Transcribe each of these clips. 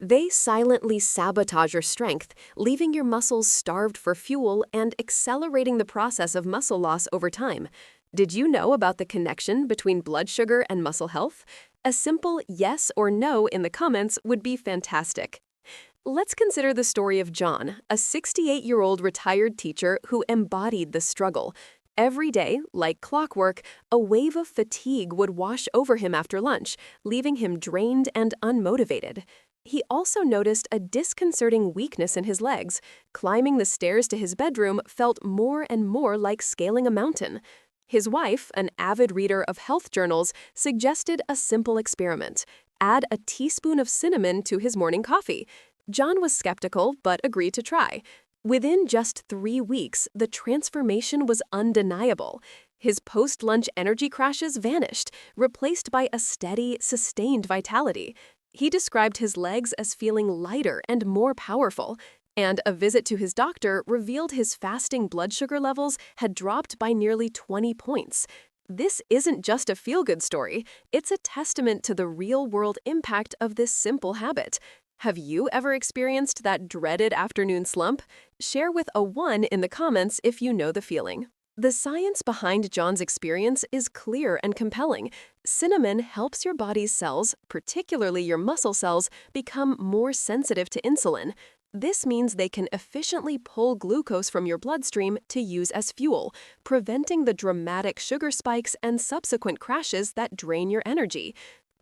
They silently sabotage your strength, leaving your muscles starved for fuel and accelerating the process of muscle loss over time. Did you know about the connection between blood sugar and muscle health? A simple yes or no in the comments would be fantastic. Let's consider the story of John, a 68-year-old retired teacher who embodied the struggle. Every day, like clockwork, a wave of fatigue would wash over him after lunch, leaving him drained and unmotivated. He also noticed a disconcerting weakness in his legs. Climbing the stairs to his bedroom felt more and more like scaling a mountain. His wife, an avid reader of health journals, suggested a simple experiment. Add a teaspoon of cinnamon to his morning coffee. John was skeptical, but agreed to try. Within just 3 weeks, the transformation was undeniable. His post-lunch energy crashes vanished, replaced by a steady, sustained vitality. He described his legs as feeling lighter and more powerful, and a visit to his doctor revealed his fasting blood sugar levels had dropped by nearly 20 points. This isn't just a feel-good story, it's a testament to the real-world impact of this simple habit. Have you ever experienced that dreaded afternoon slump? Share with a 1 in the comments if you know the feeling. The science behind John's experience is clear and compelling. Cinnamon helps your body's cells, particularly your muscle cells, become more sensitive to insulin. This means they can efficiently pull glucose from your bloodstream to use as fuel, preventing the dramatic sugar spikes and subsequent crashes that drain your energy.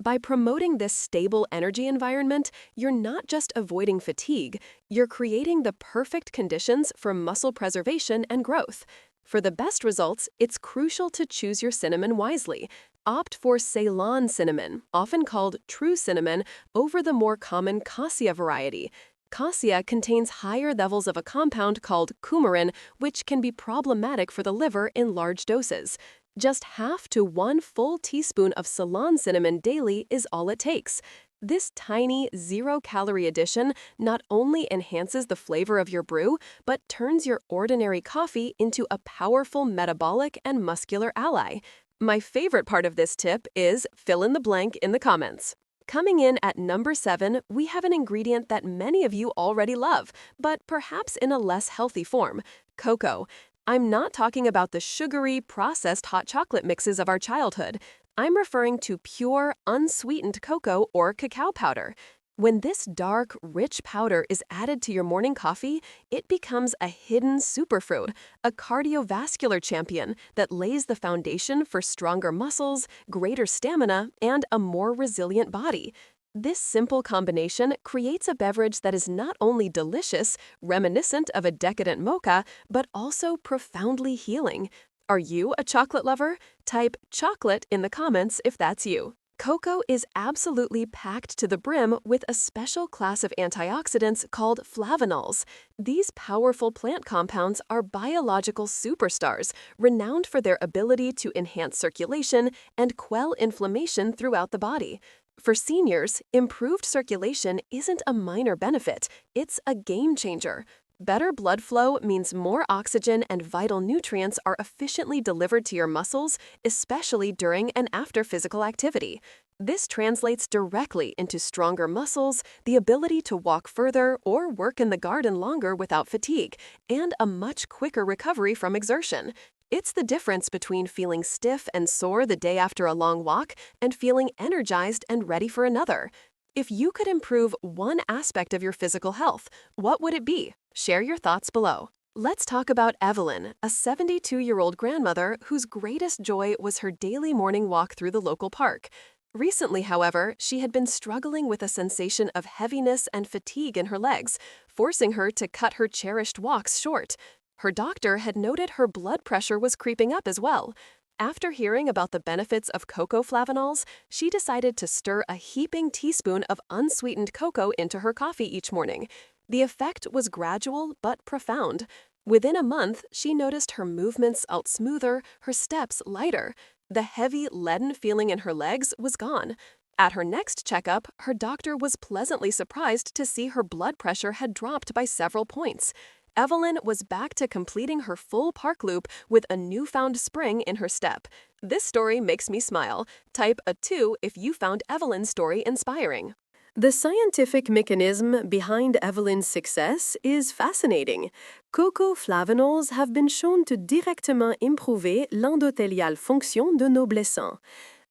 By promoting this stable energy environment, you're not just avoiding fatigue, you're creating the perfect conditions for muscle preservation and growth. For the best results, it's crucial to choose your cinnamon wisely. Opt for Ceylon cinnamon, often called true cinnamon, over the more common cassia variety. Cassia contains higher levels of a compound called coumarin, which can be problematic for the liver in large doses. Just half to 1 full teaspoon of Ceylon cinnamon daily is all it takes. This tiny, zero-calorie addition not only enhances the flavor of your brew, but turns your ordinary coffee into a powerful metabolic and muscular ally. My favorite part of this tip is fill in the blank in the comments. Coming in at number 7, we have an ingredient that many of you already love, but perhaps in a less healthy form: cocoa. I'm not talking about the sugary, processed hot chocolate mixes of our childhood. I'm referring to pure, unsweetened cocoa or cacao powder. When this dark, rich powder is added to your morning coffee, it becomes a hidden superfood, a cardiovascular champion that lays the foundation for stronger muscles, greater stamina, and a more resilient body. This simple combination creates a beverage that is not only delicious, reminiscent of a decadent mocha, but also profoundly healing. Are you a chocolate lover? Type chocolate in the comments if that's you. Cocoa is absolutely packed to the brim with a special class of antioxidants called flavonols. These powerful plant compounds are biological superstars, renowned for their ability to enhance circulation and quell inflammation throughout the body. For seniors, improved circulation isn't a minor benefit, it's a game changer. Better blood flow means more oxygen and vital nutrients are efficiently delivered to your muscles, especially during and after physical activity. This translates directly into stronger muscles, the ability to walk further or work in the garden longer without fatigue, and a much quicker recovery from exertion. It's the difference between feeling stiff and sore the day after a long walk and feeling energized and ready for another. If you could improve one aspect of your physical health, what would it be? Share your thoughts below. Let's talk about Evelyn, a 72-year-old grandmother whose greatest joy was her daily morning walk through the local park. Recently, however, she had been struggling with a sensation of heaviness and fatigue in her legs, forcing her to cut her cherished walks short. Her doctor had noted her blood pressure was creeping up as well. After hearing about the benefits of cocoa flavonols, she decided to stir a heaping teaspoon of unsweetened cocoa into her coffee each morning. The effect was gradual but profound. Within a month, she noticed her movements felt smoother, her steps lighter. The heavy, leaden feeling in her legs was gone. At her next checkup, her doctor was pleasantly surprised to see her blood pressure had dropped by several points. Evelyn was back to completing her full park loop with a newfound spring in her step. This story makes me smile. Type a 2 if you found Evelyn's story inspiring. The scientific mechanism behind Evelyn's success is fascinating. Cocoa flavanols have been shown to directement improver l'endothéliale fonction de nos blessants.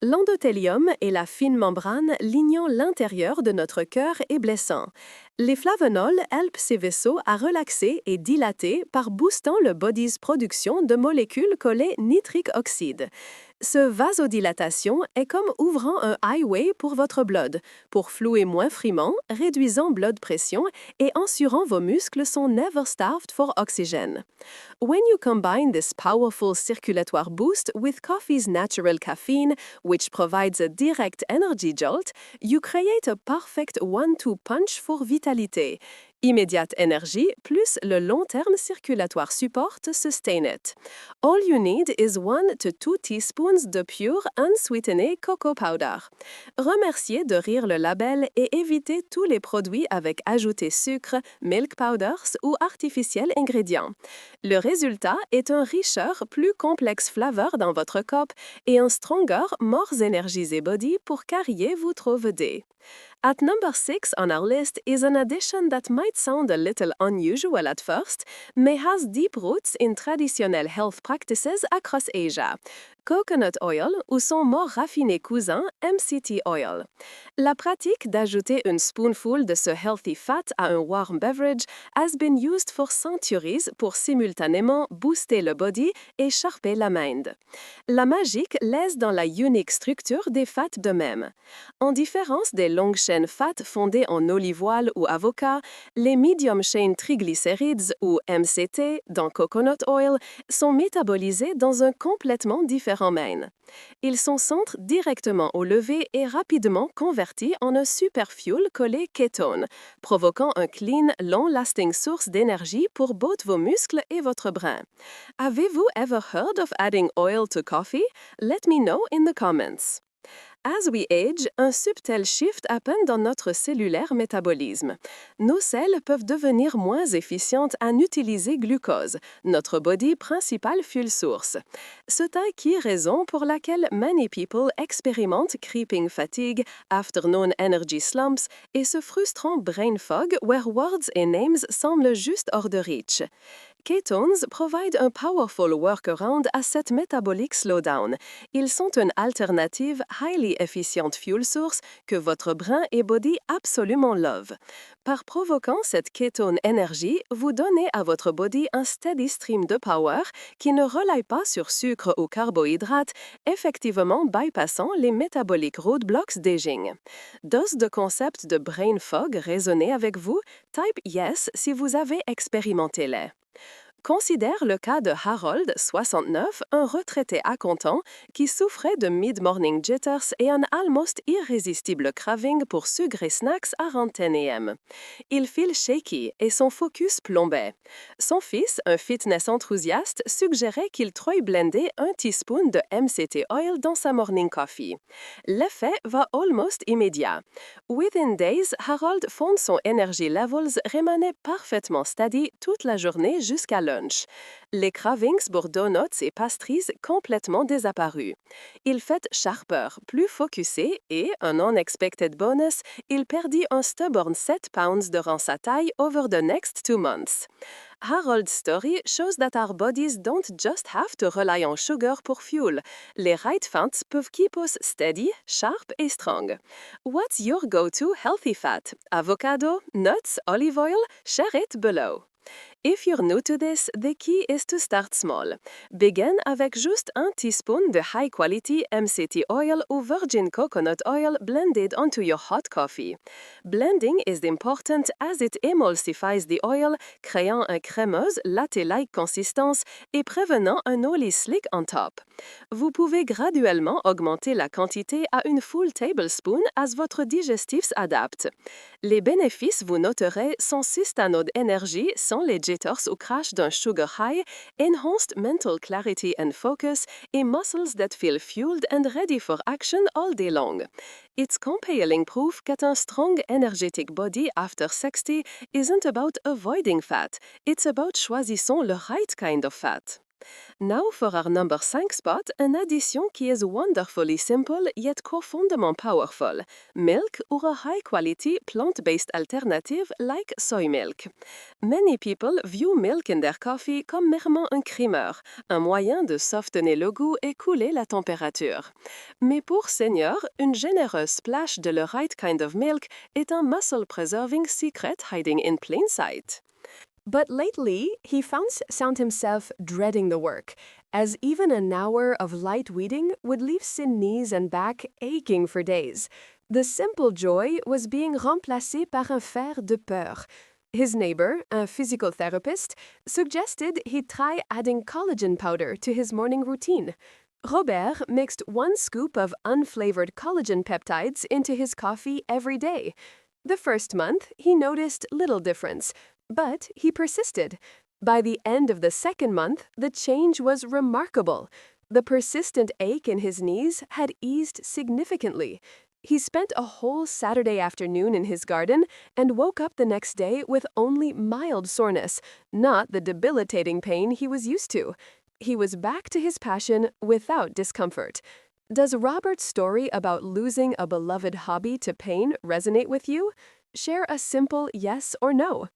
L'endothélium est la fine membrane lignant l'intérieur de notre cœur et blessant. Les flavanols aident ces vaisseaux à relaxer et dilater par boostant le body's production de molécules collées nitrique oxyde. Ce vasodilatation est comme ouvrant un highway pour votre blood, pour fluer moins fréquemment, réduisant blood pression et assurant vos muscles sont never starved for oxygen. When you combine this powerful circulatoire boost with coffee's natural caffeine, which provides a direct energy jolt, you create a perfect one-two punch for vitalité. Immédiate énergie plus le long terme circulatoire support to sustain it. All you need is 1 to 2 teaspoons de pure unsweetened cocoa powder. Remerciez de rire le label et évitez tous les produits avec ajouté sucre, milk powders ou artificiels ingrédients. Le résultat est un richer, plus complexe flavor dans votre cup et un stronger, more énergisé body pour carrier votre day. At number 6 on our list is an addition that might sound a little unusual at first, mais has deep roots in traditional health practices across Asia. Coconut oil ou son more raffiné cousin MCT oil. La pratique d'ajouter une spoonful de ce healthy fat à un warm beverage has been used for centuries pour simultanément booster le body et sharper la mind. La magique laisse dans la unique structure des fats de même. En différence des longues chaînes fat fondées en olive oil ou avocat, les medium chain triglycerides ou MCT dans coconut oil sont métabolisés dans un complètement différent main. Ils sont centrés directement au lever et rapidement convertis en un superfuel collé kétone, provoquant un clean, long-lasting source d'énergie pour both vos muscles et votre brin. Avez-vous ever heard of adding oil to coffee? Let me know in the comments. As we age, un subtil shift happen dans notre cellulaire métabolisme. Nos cells peuvent devenir moins efficientes à utiliser glucose, notre body principal fuel source. C'est un qui raison pour laquelle many people expérimentent creeping fatigue, afternoon energy slumps et ce frustrant brain fog where words et names semblent juste hors de reach. Ketones provide un powerful workaround à cette metabolic slowdown. Ils sont une alternative highly efficient fuel source que votre brin et body absolument love. Par provoquant cette ketone énergie, vous donnez à votre body un steady stream de power qui ne relaie pas sur sucre ou carbohydrates, effectivement bypassant les metabolic roadblocks d'aging. Does the concept de brain fog résonner avec vous? Type yes si vous avez expérimenté les. Considère le cas de Harold, 69, un retraité à content qui souffrait de mid-morning jitters et un almost irrésistible craving pour sucre et snacks à 10 a.m. Il feel shaky et son focus plombait. Son fils, un fitness enthousiaste, suggérait qu'il troye blender un teaspoon de MCT oil dans sa morning coffee. L'effet va almost immédiat. Within days, Harold fonde son energy levels remainaient parfaitement steady toute la journée jusqu'à l'heure. Les cravings pour donuts et pastries complètement disparus. Il fait sharper, plus focusé et, un unexpected bonus, il perdit un stubborn 7 pounds durant sa taille over the next 2 months. Harold's story shows that our bodies don't just have to rely on sugar pour fuel. Les right fats peuvent keep us steady, sharp et strong. What's your go-to healthy fat? Avocado, nuts, olive oil? Share it below. If you're new to this, the key is to start small. Begin avec juste un teaspoon de high-quality MCT oil ou virgin coconut oil blended onto your hot coffee. Blending is important as it emulsifies the oil, créant une crémeuse latte-like consistance et prévenant un oily slick on top. Vous pouvez graduellement augmenter la quantité à une full tablespoon as votre digestif s'adapte. Les bénéfices vous noterez sont sustained energy sans les jitters ou crash d'un sugar high, enhanced mental clarity and focus, et muscles that feel fueled and ready for action all day long. It's compelling proof that a strong, energetic body after 60 isn't about avoiding fat, it's about choisissant le right kind of fat. Now for our number 5 spot, an addition qui is wonderfully simple yet profondément powerful, milk or a high-quality plant-based alternative like soy milk. Many people view milk in their coffee comme merement un crémeur, un moyen de softener le goût et couler la température. Mais pour seniors, une généreuse splash de the right kind of milk est un muscle-preserving secret hiding in plain sight. But lately, he found himself dreading the work, as even an hour of light weeding would leave his knees and back aching for days. The simple joy was being remplacé par un fer de peur. His neighbor, a physical therapist, suggested he try adding collagen powder to his morning routine. Robert mixed 1 scoop of unflavored collagen peptides into his coffee every day. The first month, he noticed little difference, but he persisted. By the end of the second month, the change was remarkable. The persistent ache in his knees had eased significantly. He spent a whole Saturday afternoon in his garden and woke up the next day with only mild soreness, not the debilitating pain he was used to. He was back to his passion without discomfort. Does Robert's story about losing a beloved hobby to pain resonate with you? Share a simple yes or no.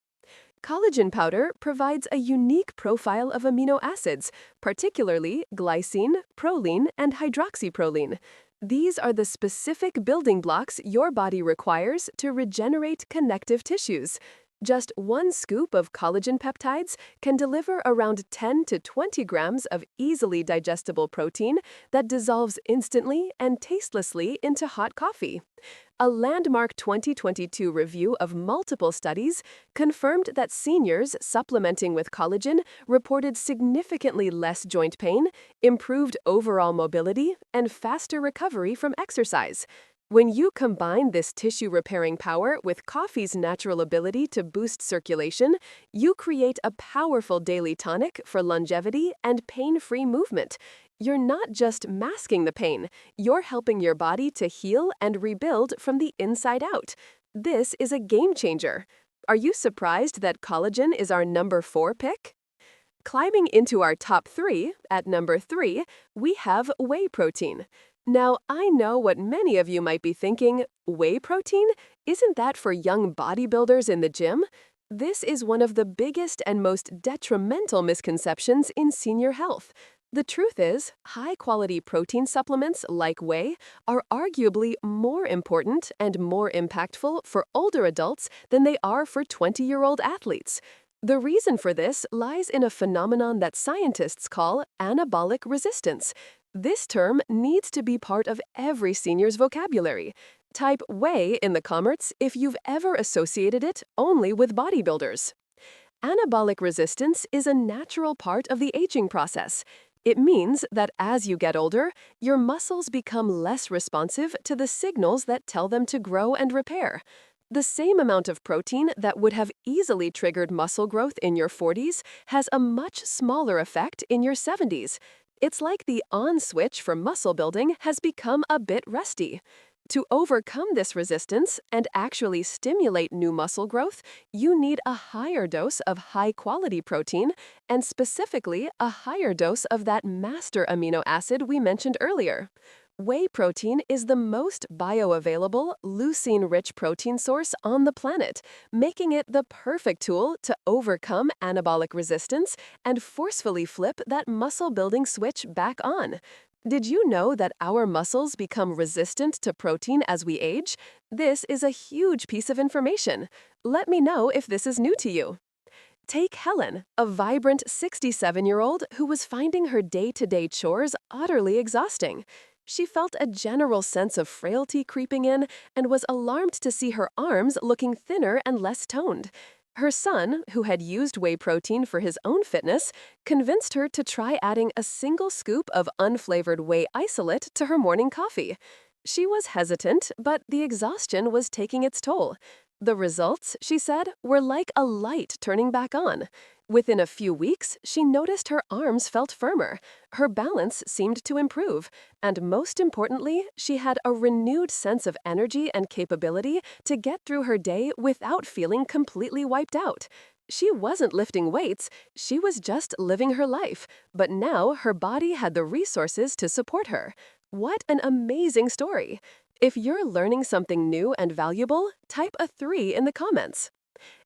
Collagen powder provides a unique profile of amino acids, particularly glycine, proline, and hydroxyproline. These are the specific building blocks your body requires to regenerate connective tissues. Just 1 scoop of collagen peptides can deliver around 10 to 20 grams of easily digestible protein that dissolves instantly and tastelessly into hot coffee. A landmark 2022 review of multiple studies confirmed that seniors supplementing with collagen reported significantly less joint pain, improved overall mobility, and faster recovery from exercise. When you combine this tissue-repairing power with coffee's natural ability to boost circulation, you create a powerful daily tonic for longevity and pain-free movement. You're not just masking the pain, you're helping your body to heal and rebuild from the inside out. This is a game changer. Are you surprised that collagen is our number 4 pick? Climbing into our top 3, at number 3, we have whey protein. Now, I know what many of you might be thinking, whey protein? Isn't that for young bodybuilders in the gym? This is one of the biggest and most detrimental misconceptions in senior health. The truth is, high-quality protein supplements like whey are arguably more important and more impactful for older adults than they are for 20-year-old athletes. The reason for this lies in a phenomenon that scientists call anabolic resistance. This term needs to be part of every senior's vocabulary. Type whey in the comments if you've ever associated it only with bodybuilders. Anabolic resistance is a natural part of the aging process. It means that as you get older, your muscles become less responsive to the signals that tell them to grow and repair. The same amount of protein that would have easily triggered muscle growth in your 40s has a much smaller effect in your 70s. It's like the on switch for muscle building has become a bit rusty. To overcome this resistance and actually stimulate new muscle growth, you need a higher dose of high-quality protein, and specifically a higher dose of that master amino acid we mentioned earlier. Whey protein is the most bioavailable, leucine-rich protein source on the planet, making it the perfect tool to overcome anabolic resistance and forcefully flip that muscle-building switch back on. Did you know that our muscles become resistant to protein as we age? This is a huge piece of information. Let me know if this is new to you. Take Helen, a vibrant 67-year-old who was finding her day-to-day chores utterly exhausting. She felt a general sense of frailty creeping in and was alarmed to see her arms looking thinner and less toned. Her son, who had used whey protein for his own fitness, convinced her to try adding a single scoop of unflavored whey isolate to her morning coffee. She was hesitant, but the exhaustion was taking its toll. The results, she said, were like a light turning back on. Within a few weeks, she noticed her arms felt firmer, her balance seemed to improve, and most importantly, she had a renewed sense of energy and capability to get through her day without feeling completely wiped out. She wasn't lifting weights, she was just living her life, but now her body had the resources to support her. What an amazing story! If you're learning something new and valuable, type a 3 in the comments.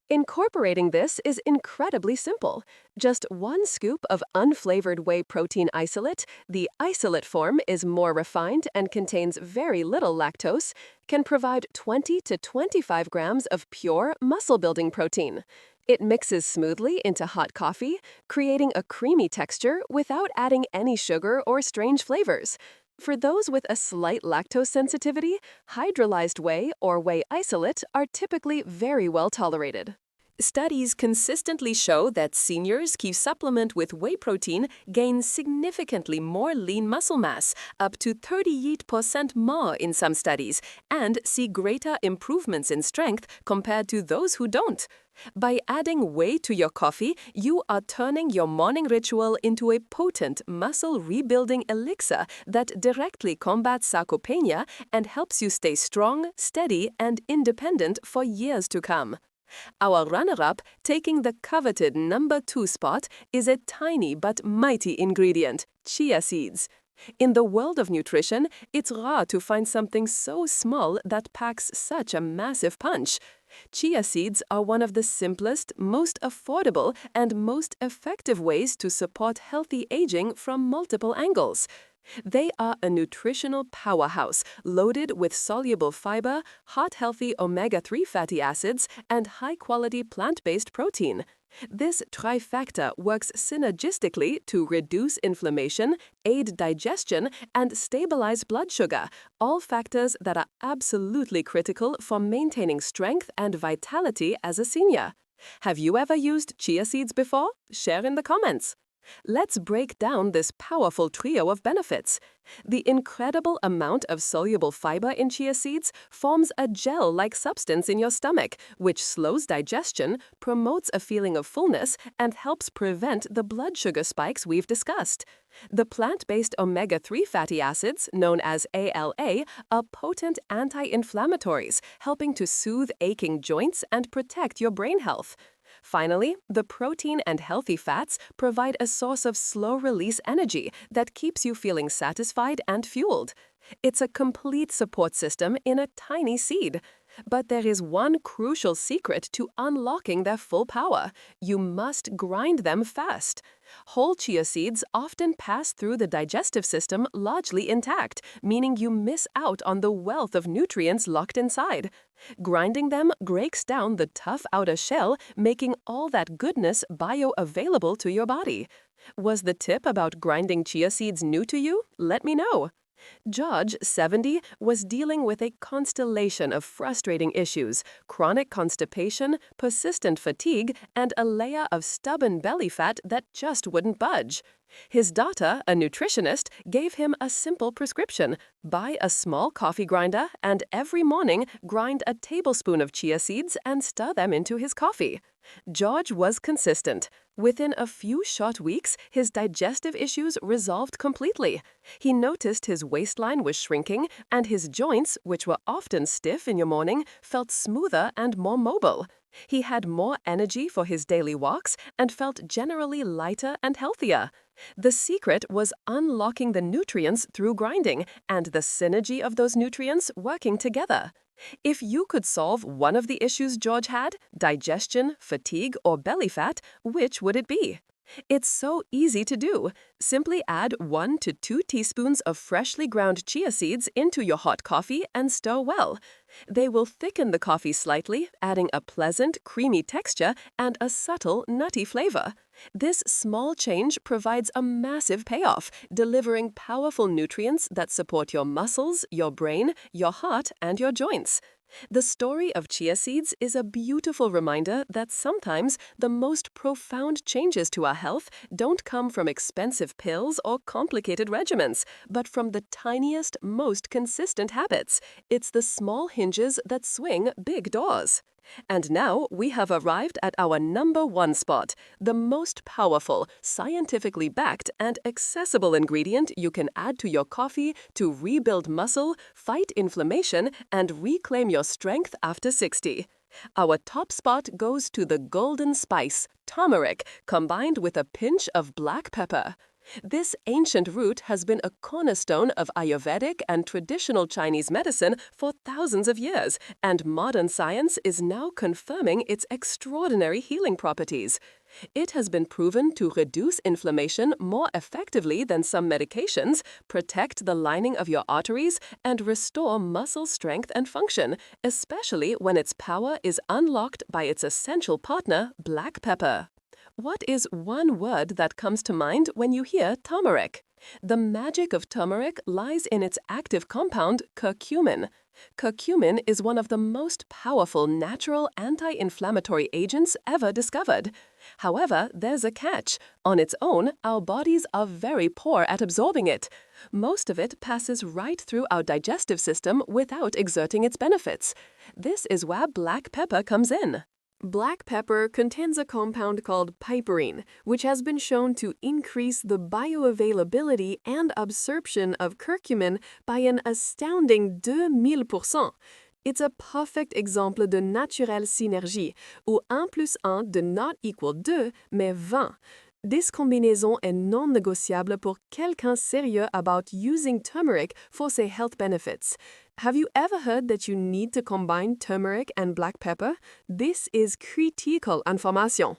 Incorporating this is incredibly simple. Just 1 scoop of unflavored whey protein isolate, the isolate form is more refined and contains very little lactose, can provide 20 to 25 grams of pure muscle-building protein. It mixes smoothly into hot coffee, creating a creamy texture without adding any sugar or strange flavors. For those with a slight lactose sensitivity, hydrolyzed whey or whey isolate are typically very well tolerated. Studies consistently show that seniors who supplement with whey protein gain significantly more lean muscle mass, up to 38% more in some studies, and see greater improvements in strength compared to those who don't. By adding whey to your coffee, you are turning your morning ritual into a potent muscle rebuilding elixir that directly combats sarcopenia and helps you stay strong, steady, and independent for years to come. Our runner-up, taking the coveted number 2 spot, is a tiny but mighty ingredient: chia seeds. In the world of nutrition, it's rare to find something so small that packs such a massive punch. Chia seeds are one of the simplest, most affordable, and most effective ways to support healthy aging from multiple angles. They are a nutritional powerhouse loaded with soluble fiber, heart-healthy omega-3 fatty acids, and high-quality plant-based protein. This trifecta works synergistically to reduce inflammation, aid digestion, and stabilize blood sugar, all factors that are absolutely critical for maintaining strength and vitality as a senior. Have you ever used chia seeds before? Share in the comments. Let's break down this powerful trio of benefits. The incredible amount of soluble fiber in chia seeds forms a gel-like substance in your stomach, which slows digestion, promotes a feeling of fullness, and helps prevent the blood sugar spikes we've discussed. The plant-based omega-3 fatty acids, known as ALA, are potent anti-inflammatories, helping to soothe aching joints and protect your brain health. Finally, the protein and healthy fats provide a source of slow-release energy that keeps you feeling satisfied and fueled. It's a complete support system in a tiny seed. But there is one crucial secret to unlocking their full power. You must grind them fast. Whole chia seeds often pass through the digestive system largely intact, meaning you miss out on the wealth of nutrients locked inside. Grinding them breaks down the tough outer shell, making all that goodness bioavailable to your body. Was the tip about grinding chia seeds new to you? Let me know. George, 70, was dealing with a constellation of frustrating issues: chronic constipation, persistent fatigue, and a layer of stubborn belly fat that just wouldn't budge. His daughter, a nutritionist, gave him a simple prescription: buy a small coffee grinder and every morning grind a tablespoon of chia seeds and stir them into his coffee. George was consistent. Within a few short weeks, his digestive issues resolved completely. He noticed his waistline was shrinking, and his joints, which were often stiff in your morning, felt smoother and more mobile. He had more energy for his daily walks and felt generally lighter and healthier. The secret was unlocking the nutrients through grinding and the synergy of those nutrients working together. If you could solve one of the issues George had, digestion, fatigue, or belly fat, which would it be? It's so easy to do. Simply add 1 to 2 teaspoons of freshly ground chia seeds into your hot coffee and stir well. They will thicken the coffee slightly, adding a pleasant, creamy texture and a subtle, nutty flavor. This small change provides a massive payoff, delivering powerful nutrients that support your muscles, your brain, your heart, and your joints. The story of chia seeds is a beautiful reminder that sometimes the most profound changes to our health don't come from expensive pills or complicated regimens, but from the tiniest, most consistent habits. It's the small hinges that swing big doors. And now we have arrived at our number 1 spot, the most powerful, scientifically backed, and accessible ingredient you can add to your coffee to rebuild muscle, fight inflammation, and reclaim your strength after 60. Our top spot goes to the golden spice, turmeric, combined with a pinch of black pepper. This ancient root has been a cornerstone of Ayurvedic and traditional Chinese medicine for thousands of years, and modern science is now confirming its extraordinary healing properties. It has been proven to reduce inflammation more effectively than some medications, protect the lining of your arteries, and restore muscle strength and function, especially when its power is unlocked by its essential partner, black pepper. What is one word that comes to mind when you hear turmeric? The magic of turmeric lies in its active compound, curcumin. Curcumin is one of the most powerful natural anti-inflammatory agents ever discovered. However, there's a catch. On its own, our bodies are very poor at absorbing it. Most of it passes right through our digestive system without exerting its benefits. This is where black pepper comes in. Black pepper contains a compound called piperine, which has been shown to increase the bioavailability and absorption of curcumin by an astounding 2000%. It's a perfect exemple de naturelle synergie, où 1 plus 1 does not equal 2, mais 20. This combinaison est non négociable pour quelqu'un sérieux about using turmeric for ses health benefits. Have you ever heard that you need to combine turmeric and black pepper? This is critical information.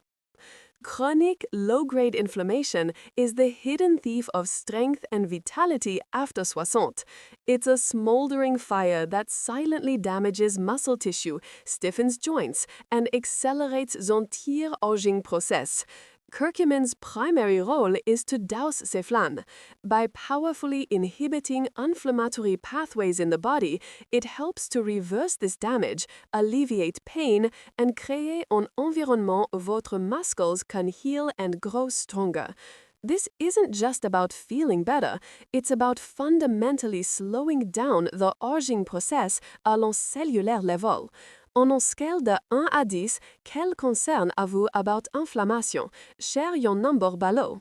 Chronic, low-grade inflammation is the hidden thief of strength and vitality after 60. It's a smoldering fire that silently damages muscle tissue, stiffens joints, and accelerates the tear-aging process. Curcumin's primary role is to douse ces flammes. By powerfully inhibiting inflammatory pathways in the body, it helps to reverse this damage, alleviate pain, and créer un environnement où votre muscles can heal and grow stronger. This isn't just about feeling better, it's about fundamentally slowing down the aging process à l'cellulaire level. En une scale de 1 à 10, quel concern avez-vous about inflammation? Share your number below.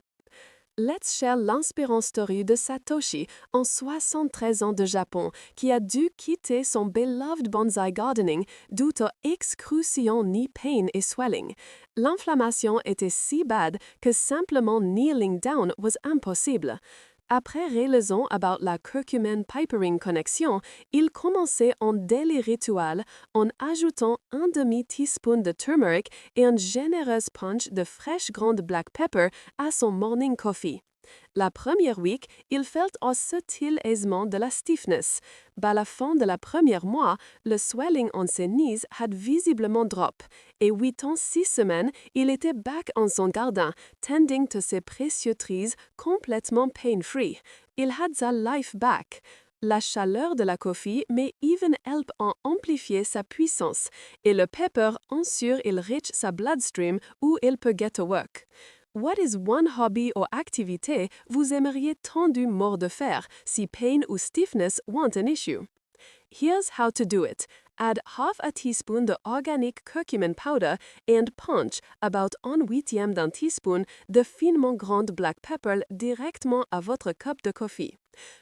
Let's share l'inspirante story de Satoshi, en 73 ans de Japon, qui a dû quitter son beloved bonsai gardening due to excruciant knee pain et swelling. L'inflammation était si bad que simplement kneeling down was impossible. Après réalisant about la curcumin-piperine connexion, il commençait un daily ritual en ajoutant un demi-teaspoon de turmeric et un généreux punch de fraîche grande black pepper à son morning coffee. La première week, il felt un subtil aisement de la stiffness. À la fin de la première mois, le swelling en ses knees had visiblement drop. Et 8 ans, 6 semaines, il était back en son jardin, tending to ses précieux trees complètement pain-free. Il had sa life back. La chaleur de la coffee may even help en amplifier sa puissance. Et le pepper ensure il reach sa bloodstream où il peut get to work. What is one hobby ou activité vous aimeriez tendu mort de faire si pain ou stiffness weren't an issue? Here's how to do it. Add half a teaspoon de organic curcumin powder and punch about 1/8 d'un teaspoon de finement grande black pepper directement à votre cup de coffee.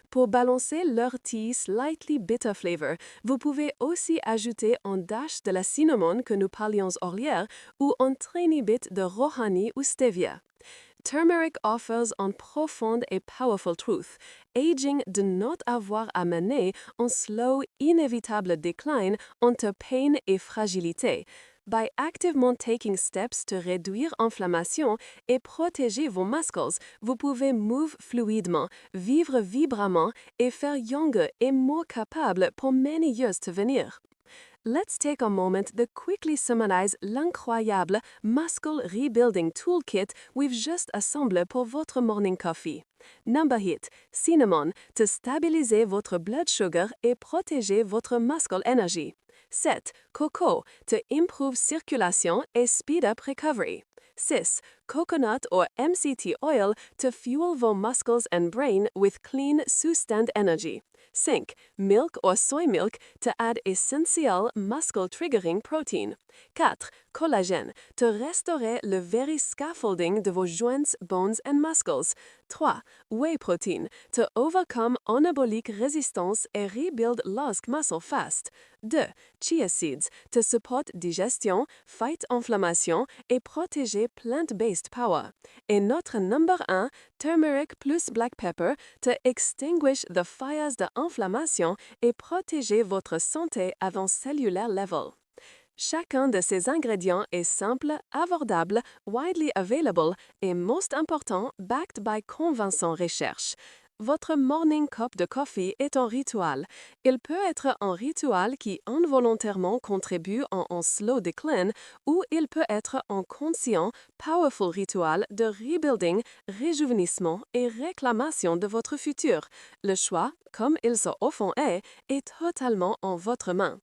Pour balancer leur tea slightly bitter flavor, vous pouvez aussi ajouter un dash de la cinnamon que nous parlions hier ou un tiny bit de rohani ou stevia. Turmeric offers un profound et powerful truth. Aging does not avoir à mener un slow, inévitable décline entre pain et fragilité. By activement taking steps to réduire l'inflammation et protéger vos muscles, vous pouvez move fluidement, vivre vibramment et faire younger et more capable pour many years to venir. Let's take a moment to quickly summarize l'incroyable muscle rebuilding toolkit we've just assemblé pour votre morning coffee. Number hit, cinnamon, to stabiliser votre blood sugar et protéger votre muscle energy. 7. Cocoa, to improve circulation et speed up recovery. 6. Coconut or MCT oil to fuel vos muscles and brain with clean, sustained energy. 5. Milk or soy milk to add essential muscle-triggering protein. 4. Collagène to restaurer le very scaffolding de vos joints, bones, and muscles. 3. Whey protein to overcome anabolic resistance et rebuild lost muscle fast. 2. Chia seeds to support digestion, fight inflammation et protéger plant-based power. Et notre number 1, turmeric plus black pepper to extinguish the fires de inflammation et protéger votre santé avant cellulaire level. Chacun de ces ingrédients est simple, abordable, widely available et, most important, backed by convincant recherche. Votre morning cup de coffee est un rituel. Il peut être un rituel qui involontairement contribue à un slow decline ou il peut être un conscient, powerful rituel de rebuilding, réjouissement et réclamation de votre futur. Le choix, comme il se au fond est totalement en votre main.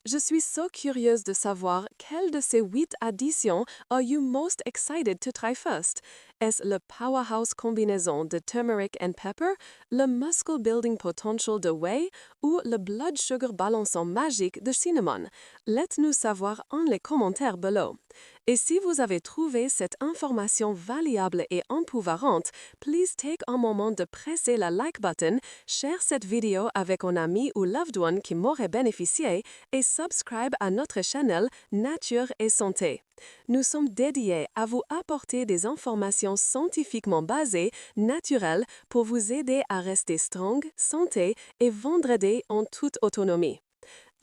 Je suis so curieuse de savoir quelle de ces 8 additions are you most excited to try first? Est-ce le powerhouse combinaison de turmeric and pepper, le muscle building potential de whey ou le blood sugar balançant magique de cinnamon? Let-nous savoir en les commentaires below. Et si vous avez trouvé cette information valuable et empouvoirante, please take un moment de presser la like button, share cette vidéo avec un ami ou loved one qui m'aurait bénéficié et subscribe à notre channel Nature et Santé. Nous sommes dédiés à vous apporter des informations scientifiquement basées, naturelles, pour vous aider à rester strong, santé et vendredi en toute autonomie.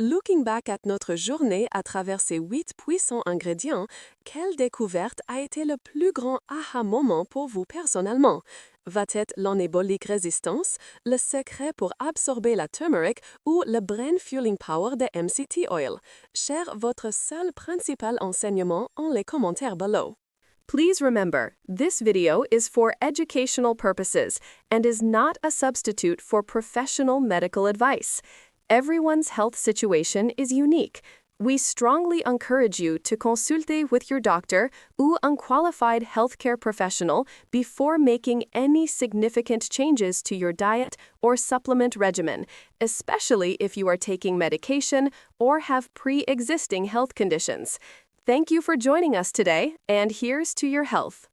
Looking back at notre journée à travers ces 8 puissants ingrédients, quelle découverte a été le plus grand aha moment pour vous personnellement? Va-t-être l'anabolic résistance, le secret pour absorber la turmeric ou le brain fueling power de MCT oil? Share votre seul principal enseignement en les commentaires below. Please remember, this video is for educational purposes and is not a substitute for professional medical advice. Everyone's health situation is unique. We strongly encourage you to consulter with your doctor ou un qualified healthcare professional before making any significant changes to your diet or supplement regimen, especially if you are taking medication or have pre-existing health conditions. Thank you for joining us today, and here's to your health.